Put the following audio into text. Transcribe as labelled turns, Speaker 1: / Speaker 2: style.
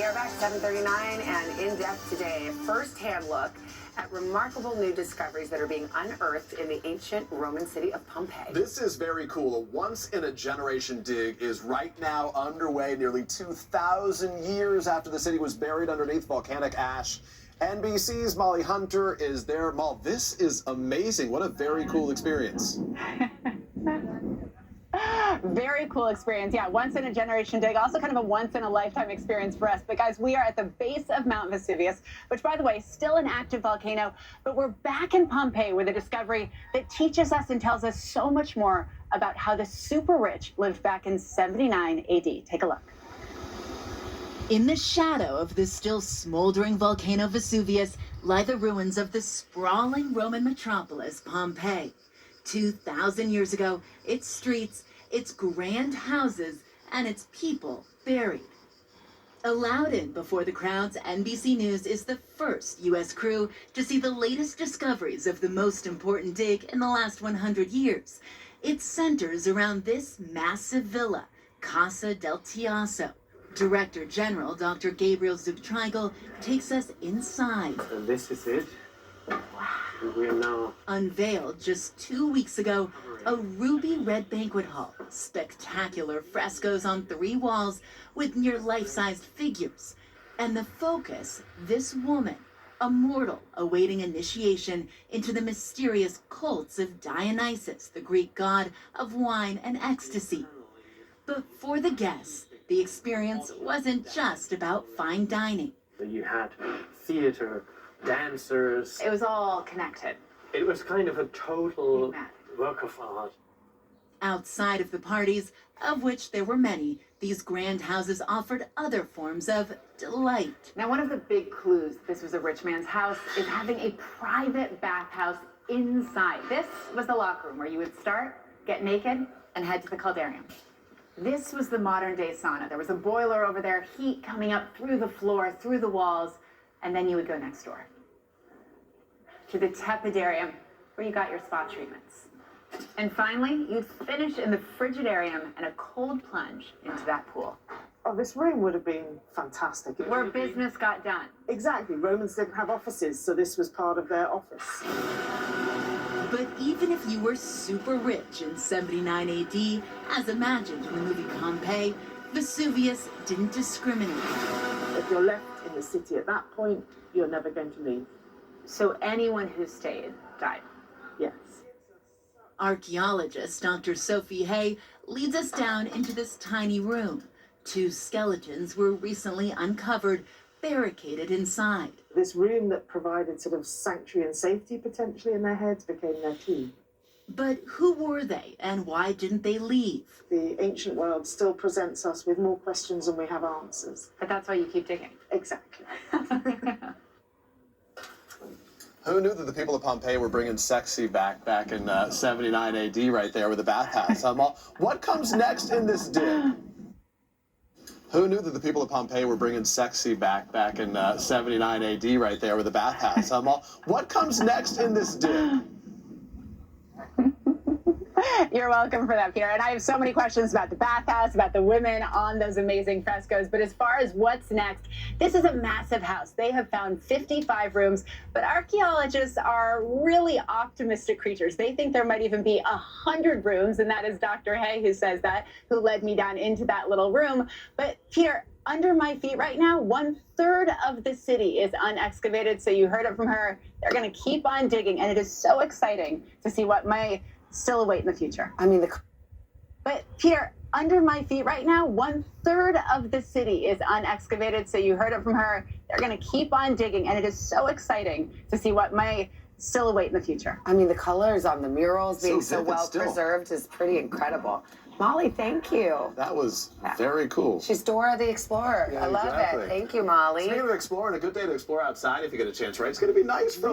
Speaker 1: are back 7:39 and in depth today. First-hand look at remarkable new discoveries that are being unearthed in the ancient Roman city of Pompeii.
Speaker 2: This is very cool. A once-in-a-generation dig is right now underway nearly 2,000 years after the city was buried underneath volcanic ash. NBC's Molly Hunter is there. Molly, this is amazing. What a very cool experience.
Speaker 3: Very cool experience. Yeah, once in a generation dig, also kind of a once in a lifetime experience for us. But guys, we are at the base of Mount Vesuvius, which by the way, still an active volcano, but we're back in Pompeii with a discovery that teaches us and tells us so much more about how the super rich lived back in 79 AD. Take a look.
Speaker 4: In the shadow of the still smoldering volcano Vesuvius lie the ruins of the sprawling Roman metropolis Pompeii. 2,000 years ago, its streets, its grand houses, and its people buried. Allowed in before the crowds, NBC News is the first U.S. crew to see the latest discoveries of the most important dig in the last 100 years. It centers around this massive villa, Casa del Tiaso. Director General Dr. Gabriel Zuchtriegel takes us inside.
Speaker 5: And this is it. We are now
Speaker 4: Unveiled just 2 weeks ago, a ruby red banquet hall, spectacular frescoes on 3 walls with near life-sized figures. And the focus, this woman, a mortal awaiting initiation into the mysterious cults of Dionysus, the Greek god of wine and ecstasy. But for the guests, the experience wasn't just about fine dining.
Speaker 5: you had theater, dancers.
Speaker 3: It was all connected.
Speaker 5: It was kind of a total work of art.
Speaker 4: Outside of the parties, of which there were many, these grand houses offered other forms of delight.
Speaker 3: Now, one of the big clues this was a rich man's house is having a private bathhouse inside. This was the locker room where you would start, get naked, and head to the caldarium. This was the modern-day sauna. There was a boiler over there, heat coming up through the floor, through the walls, and then you would go next door to the tepidarium, where you got your spa treatments. And finally, you'd finish in the frigidarium and a cold plunge into that pool.
Speaker 6: Oh, this room would have been fantastic.
Speaker 3: Where business got done.
Speaker 6: Exactly. Romans didn't have offices, so this was part of their office.
Speaker 4: But even if you were super rich in 79 AD, as imagined in the movie Pompeii, Vesuvius didn't discriminate.
Speaker 6: If you're left in the city at that point, you're never going to leave.
Speaker 3: So anyone who stayed died.
Speaker 6: Yes.
Speaker 4: Archaeologist Dr. Sophie Hay leads us down into this tiny room. 2 skeletons were recently uncovered, barricaded inside.
Speaker 6: This room that provided sort of sanctuary and safety potentially in their heads became their tomb.
Speaker 4: But who were they, and why didn't they leave?
Speaker 6: The ancient world still presents us with more questions than we have answers.
Speaker 3: But that's why you keep digging.
Speaker 6: Exactly.
Speaker 2: Who knew that the people of Pompeii were bringing sexy back in 79 AD right there with the bathhouse? What comes next in this dig? Who knew that the people of Pompeii were bringing sexy back in 79 AD right there with the bathhouse? What comes next in this dig?
Speaker 3: You're welcome for that, Peter. And I have so many questions about the bathhouse, about the women on those amazing frescoes. But as far as what's next, this is a massive house. They have found 55 rooms, but archaeologists are really optimistic creatures. They think there might even be 100 rooms, and that is Dr. Hay who says that, who led me down into that little room. But Peter, under my feet right now, 1/3 of the city is unexcavated. So you heard it from her. They're going to keep on digging, and it is so exciting to see what may still await in the future.
Speaker 1: I mean,
Speaker 3: But Peter, under my feet right now, 1/3 of the city is unexcavated. So you heard it from her. They're going to keep on digging, and it is so exciting to see what may still await in the future.
Speaker 1: I mean, the colors on the murals being so
Speaker 2: vivid
Speaker 1: well
Speaker 2: still.
Speaker 1: preserved is pretty incredible. Molly, thank you.
Speaker 2: That was very cool.
Speaker 1: She's Dora the Explorer.
Speaker 2: Yeah,
Speaker 1: I love
Speaker 2: exactly.
Speaker 1: it. Thank you, Molly.
Speaker 2: Speaking of exploring, a good day to explore outside if you get a chance, right? It's going to be nice for